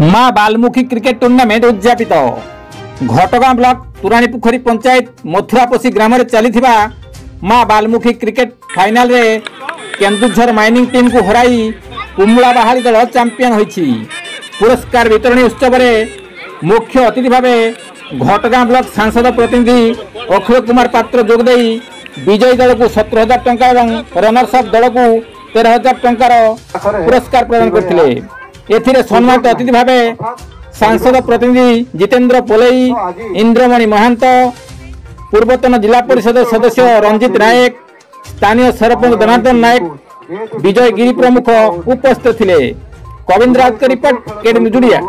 माँ बाल्मुखी cricket tournament उद्यापित घटगां block तुराणीपुखरी panchayat मथुरापसी ग्राम में चली माँ बाल्मुखी क्रिकेट फाइनाल रे केन्दुझर माइनिंग टीम को हराई कुमुला बाहाली दल चैंपियन होईछि। पुरस्कार वितरणी उत्सव में मुख्य अतिथि भाव घटगां ब्लॉक सांसद प्रतिनिधि अखिल कुमार पात्र जोगदे विजयी दल को 17,000 टंका और रनर्स अप दल को 13,000 टंकार पुरस्कार प्रदान करथिले। एथिरे सम्मानित अतिथि भाव सांसद प्रतिनिधि जितेंद्र पोलई, इंद्रमणि महांत, पूर्वतन जिला परिषद सदस्य रंजित नायक, स्थानीय सरपंच जनार्दन नायक, विजय गिरी प्रमुख उपस्थित थे। कविंद्र राज का रिपोर्ट केडी जुड़िया।